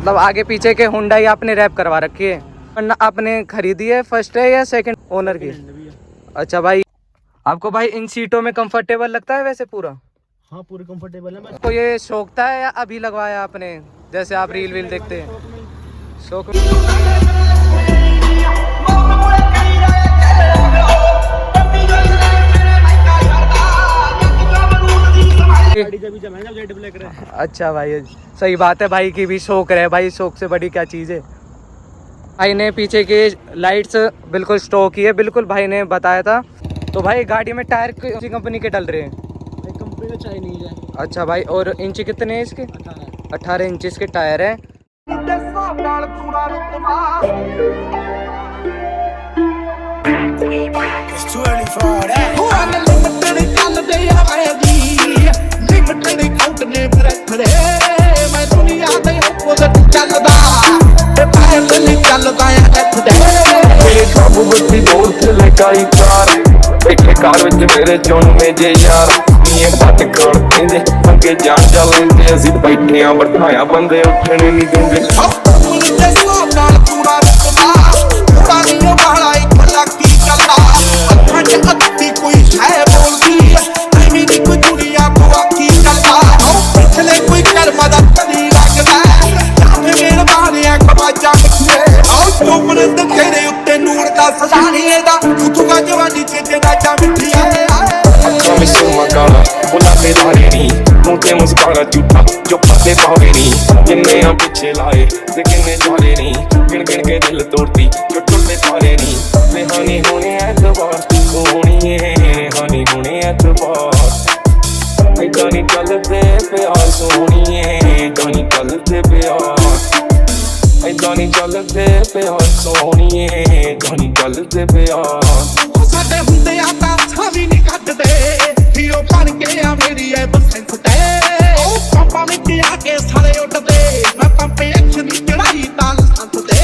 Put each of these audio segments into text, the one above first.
मतलब आगे पीछे के हुंडई आपने रैप करवा रखी है। वरना आपने खरीदी है, फर्स्ट है या सेकंड ओनर की? अच्छा भाई, आपको भाई इन सीटों में कंफर्टेबल लगता है वैसे पूरा? हाँ पूरी कंफर्टेबल है। आपको ये शौक था या अभी लगवाया आपने, जैसे आप रील वील देखते हैं? शौक अच्छा भाई, सही बात है भाई की भी शौक रहे भाई, शौक से बड़ी क्या चीज़ है। भाई ने पीछे की लाइट्स बिल्कुल स्टॉक की है, बिल्कुल भाई ने बताया था। तो भाई गाड़ी में टायर कौन सी कंपनी के डल रहे हैं? कंपनी का चाइनीज है। अच्छा भाई, और इंच कितने हैं इसके? 18 इंच के टायर है। मेरे चुन में जे यार बट करते जे अगे जान चलेंगे असि बैठे आ बैठाया बंदे उठने नहीं देंगे। मुस्कारा झूठा जो पते पावे नहीं, जिन्ने हम पीछे लाए ते किन्ने जारे नहीं, गिन गिन के दिल तोड़ती जो टुटे तारे नहीं। बेहानी होने एतबार होनी है, हानी होने एतबार ऐदा नहीं चलते प्यार सोनिए, ऐदा नहीं चलते प्यार, ऐदा नहीं चलते प्यार सोनिए, ऐदा नहीं चलते प्यार। साडे हुंदे आता छावी नहीं कटदे हीरो बन के आ मेरी ऐ बसेंस ते पंपा मिट्टी आके सारे उठदे मैं पंपे एक्शन की चढ़ाई ताल संत दे।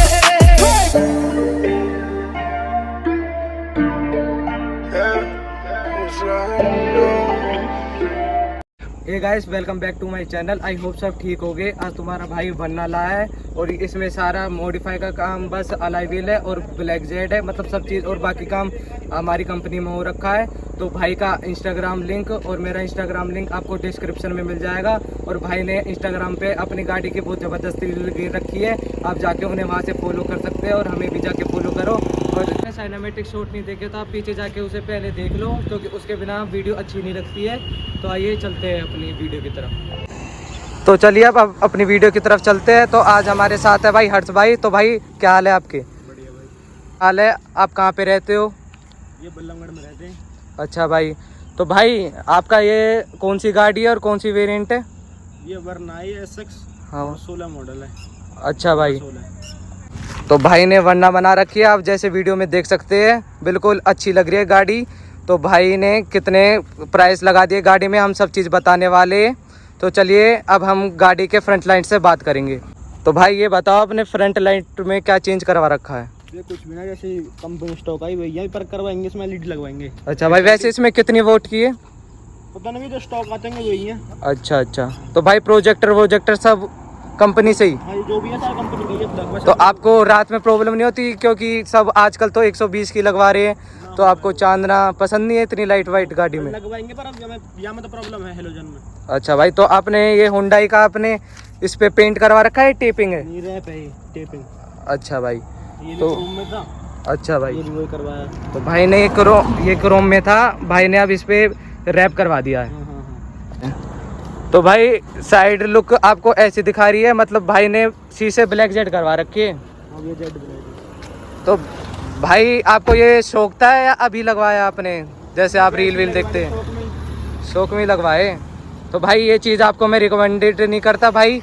Hey guys, welcome back to my channel. I hope सब ठीक हो गए। आज तुम्हारा भाई बनना लाया है और इसमें सारा मॉडिफाई का काम बस अलॉय व्हील है और ब्लैक जेड है, मतलब सब चीज़, और बाकी काम हमारी कंपनी में हो रखा है। तो भाई का इंस्टाग्राम लिंक और मेरा इंस्टाग्राम लिंक आपको डिस्क्रिप्शन में मिल जाएगा। और भाई ने इंस्टाग्राम पे अपनी गाड़ी की बहुत ज़बरदस्त रील गिर रखी है, आप जाके उन्हें वहाँ से फॉलो कर सकते हैं और हमें भी जाके फॉलो करो। और साइनेमेटिक शॉट नहीं देखे तो आप पीछे जाके उसे पहले देख लो, क्योंकि उसके बिना वीडियो अच्छी नहीं लगती है। तो आइए चलते हैं अपनी वीडियो की तरफ। तो चलिए अब अपनी वीडियो की तरफ चलते हैं। तो आज हमारे साथ है भाई हर्ष भाई। तो भाई क्या हाल है आपके? बढ़िया भाई। हाल है। आप कहाँ पे रहते हो? ये बल्लमगढ़ में रहते हैं। अच्छा भाई, तो भाई आपका ये कौन सी गाड़ी है और कौन सी वेरिएंट है? ये वरना है SX। हाँ 16 मॉडल है। अच्छा भाई, तो भाई ने वरना बना रखी है, आप जैसे वीडियो में देख सकते हैं, बिल्कुल अच्छी लग रही है गाड़ी। तो भाई ने कितने प्राइस लगा दिए गाड़ी में, हम सब चीज़ बताने वाले हैं। तो चलिए अब हम गाड़ी के फ्रंट लाइट से बात करेंगे। तो भाई ये बताओ, अपने फ्रंट लाइट में क्या चेंज करवा रखा है? ये कुछ भी ना, जैसे कंपनी स्टॉक आई वही यहीं पर करवाएंगे, इसमें LED लगवाएंगे। अच्छा भाई, वैसे इसमें कितनी वोट की है? पता नहीं, जो स्टॉक आते हैं वही है। अच्छा अच्छा, तो भाई प्रोजेक्टर सब कंपनी से ही? हाँ, जो भी है सारा कंपनी का ही है। तो आपको रात में प्रॉब्लम नहीं होती? क्योंकि सब आजकल तो 120 की लगवा रहे हैं, तो आपको चांदना पसंद नहीं है इतनी लाइट वाइट गाड़ी में? लगवाएंगे, पर अब यहाँ में तो प्रॉब्लम है हेलोजन में। अच्छा भाई, तो आपने ये हुंडई का आपने इस पे पेंट करवा रखा है, टेपिंग है? नहीं, रैप है टेपिंग। अच्छा भाई, ये तो क्रोम में था। अच्छा भाई, ये वही करवाया। तो भाई ने ये क्रोम में था, भाई ने अब इस पे रैप करवा दिया है। तो भाई साइड लुक आपको ऐसी दिखा रही है, मतलब भाई ने शीशे ब्लैक जेड करवा रखी है। ये जेड ब्लैक। तो भाई आपको ये शौक था या अभी लगवाया आपने, जैसे आप रील वील देखते हैं? शौक में लगवाए। तो भाई ये चीज़ आपको मैं रिकमेंडेड नहीं करता भाई।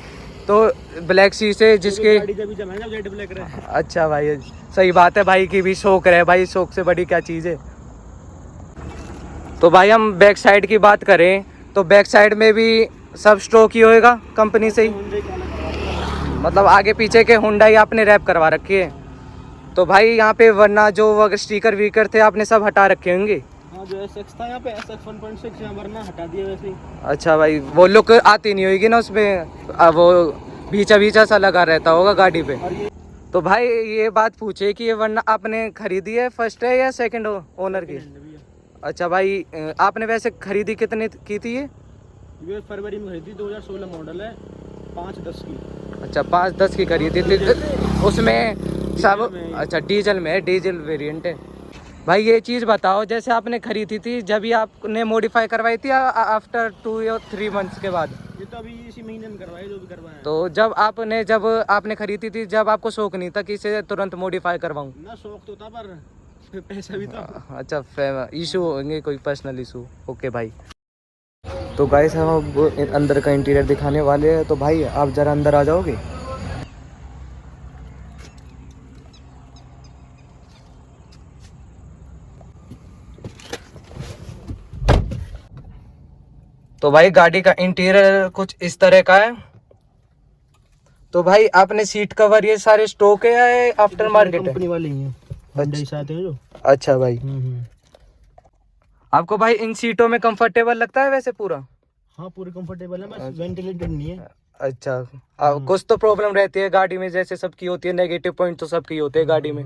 तो ब्लैक शीशे जिसके, जेड ब्लैक रहे। अच्छा भाई, सही बात है भाई की भी शौक रहे भाई, शौक से बड़ी क्या चीज़ है। तो भाई हम बैक साइड की बात करें तो बैक साइड में भी सब स्टॉक ही होएगा कंपनी से ही, मतलब आगे पीछे के हुंडई आपने रैप करवा रखी है। तो भाई यहाँ पे वरना जो स्टिकर वीकर थे आपने सब हटा रखे होंगे? हाँ, जो SX था यहाँ पे SX 1.6 वरना हटा दिया वैसे ही। अच्छा भाई, वो लुक आती नहीं होगी ना उसमें, वो बीचा बीचा सा लगा रहता होगा गाड़ी पे। और ये तो भाई ये बात पूछे कि ये वरना आपने खरीदी है फर्स्ट है या सेकंड ओनर की? अच्छा भाई आपने वैसे खरीदी कितने की थी ये फरवरी में खरीदी, 2016 मॉडल है, 510 की। अच्छा 510 की खरीदी थी उसमें सब? में। अच्छा डीजल में है, डीजल वेरिएंट है। भाई ये चीज़ बताओ, जैसे आपने खरीदी थी जब ही आपने मॉडिफाई करवाई थी या आफ्टर 2 या 3 मंथ्स के बाद? ये तो अभी इसी महीने में करवाया, जो भी करवाया। तो जब आपने खरीदी थी जब आपको शौक नहीं था कि इसे तुरंत मॉडिफाई करवाऊं? ना शौक तो था पर पैसा भी था। अच्छा इशू होंगे, कोई पर्सनल इशू। ओके भाई। तो गाइस हम अब अंदर का इंटीरियर दिखाने वाले हैं, तो भाई आप ज़रा अंदर आ जाओगे? तो भाई गाड़ी का इंटीरियर कुछ इस तरह का है। तो भाई आपने सीट कवर ये सारे स्टॉक है या आफ्टर मार्केट है? कंपनी वाले ही हैं, Hyundai से आते हैं जो। अच्छा भाई आपको भाई इन सीटों में कंफर्टेबल लगता है वैसे पूरा? हाँ पूरे कंफर्टेबल है, बस वेंटिलेटेड नहीं है। अच्छा कुछ तो प्रॉब्लम रहती है गाड़ी में, जैसे सबकी होती है, नेगेटिव पॉइंट तो सबकी होते हैं गाड़ी में।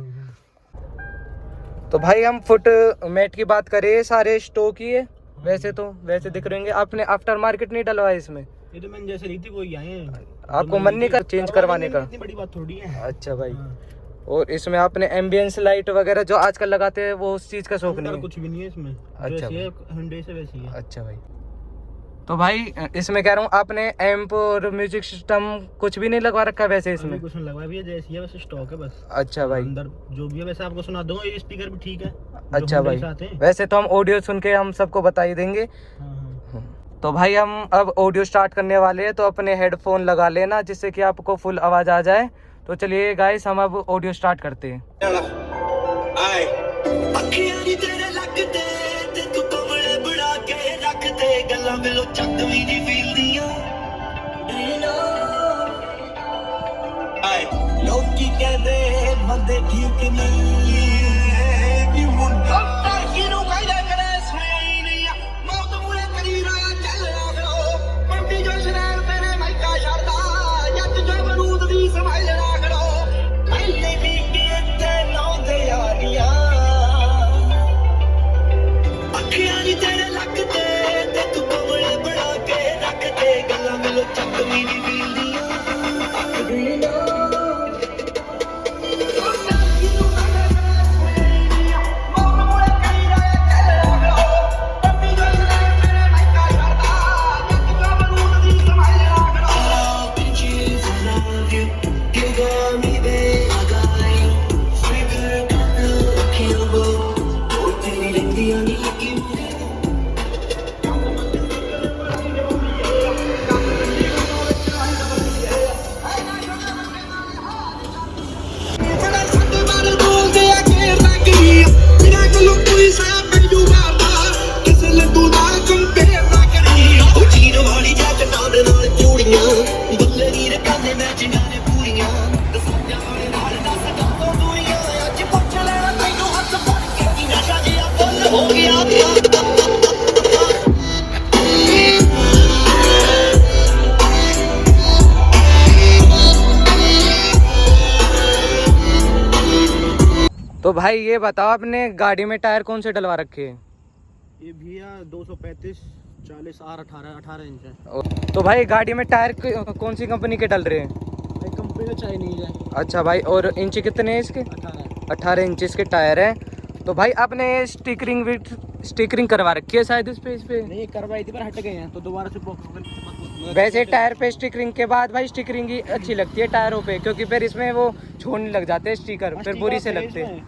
तो भाई हम फुट मैट की बात करें, सारे स्टॉक ही है वैसे तो, वैसे दिख रहे हैं। आपने आफ्टर मार्केट नहीं डलवाया इसमें? ये तो मैंने जैसे ली थी वही आए हैं। आपको मन नहीं कर चेंज करवाने का? इतनी बड़ी बात थोड़ी है। अच्छा भाई और इसमें आपने एम्बियंस लाइट वगैरह जो आजकल लगाते हैं वो उस चीज का शौक नहीं है? कुछ भी नहीं है इसमें। अच्छा जैसे Hyundai से वैसी है। अच्छा भाई। तो भाई इसमें कह रहा हूँ आपने एम्प और म्यूजिक सिस्टम कुछ भी नहीं लगवा रखा है वैसे इसमें? कुछ नहीं लगवाया भी है, जैसी है वैसे स्टॉक है बस। अच्छा भाई अंदर जो भी है वैसे आपको सुना दूंगा, ये स्पीकर भी ठीक है। अच्छा भाई वैसे तो हम ऑडियो सुन के हम सबको बता ही देंगे। तो भाई हम अब ऑडियो स्टार्ट करने वाले हैं, तो अपने हेडफोन लगा लेना जिससे कि आपको फुल आवाज आ जाए। तो चलिए गाइस हम अब ऑडियो स्टार्ट करते हैं। लोकी कहते बंदे ठीक नहीं तो भाई ये बताओ आपने गाड़ी में टायर कौन से डलवा रखे हैं? ये भैया 235 40 R 18 इंच है। तो भाई गाड़ी में टायर कौन सी कंपनी के डल रहे हैं? भाई कंपनी का चाइनीज है। अच्छा भाई और इंच कितने हैं इसके? 18 इंचेस के टायर हैं। तो भाई आपने स्टिकरिंग करवा रखी है शायद इस पे? नहीं करवाई थी पर हट गए हैं तो दोबारा से। वैसे टायर पे स्टिकरिंग के बाद भाई स्टिकरिंग ही अच्छी लगती है टायरों पे, क्योंकि फिर इसमें वो छोड़ने लग जाते हैं स्टिकर, फिर बुरी से लगते हैं।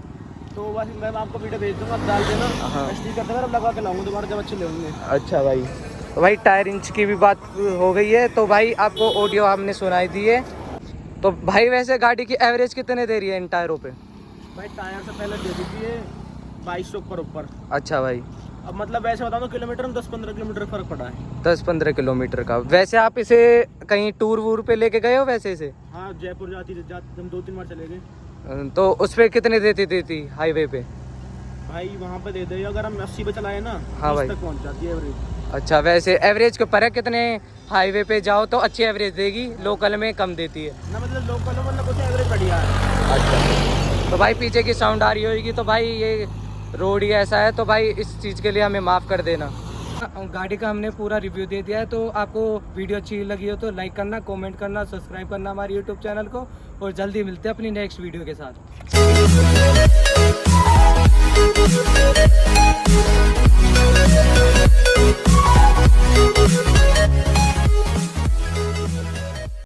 तो बस मैं आपको वीडियो भेज दूंगा, आप डाल देना। हाँ स्टिकर तो मैं लगा के लाऊंगा दोबारा जब अच्छे लेंगे। अच्छा भाई। तो भाई टायर इंच की भी बात हो गई है, तो भाई आपको ऑडियो हमने सुनाई दी है। तो भाई वैसे गाड़ी की एवरेज कितने दे रही है इन टायरों पे? भाई टायर से पहले दे दी थी 2200 ऊपर। अच्छा भाई। अब मतलब वैसे बताऊँ तो किलोमीटर में 10-15 किलोमीटर फर्क पड़ा है। 10-15 किलोमीटर का। वैसे आप इसे कहीं टूर वूर पे लेके गए हो वैसे इसे? हाँ जयपुर हम 2-3 बार चले गए। तो उस पे कितने देती थी हाईवे पे? भाई वहाँ पे दे दे, अगर हम 80 पे चलाए ना हाँ भाई तक पहुँच जाती है एवरेज। अच्छा, वैसे एवरेज के ऊपर है, कितने हाईवे पे जाओ तो अच्छी एवरेज देगी, लोकल में कम देती है ना, मतलब लोकल मतलब कुछ एवरेज बढ़िया है। अच्छा, तो भाई पीछे की साउंड आ रही होगी, तो भाई ये रोड ही ऐसा है, तो भाई इस चीज़ के लिए हमें माफ़ कर देना। गाड़ी का हमने पूरा रिव्यू दे दिया है, तो आपको वीडियो अच्छी लगी हो तो लाइक करना, कमेंट करना, सब्सक्राइब करना हमारे यूट्यूब चैनल को, और जल्दी मिलते हैं अपनी नेक्स्ट वीडियो के साथ।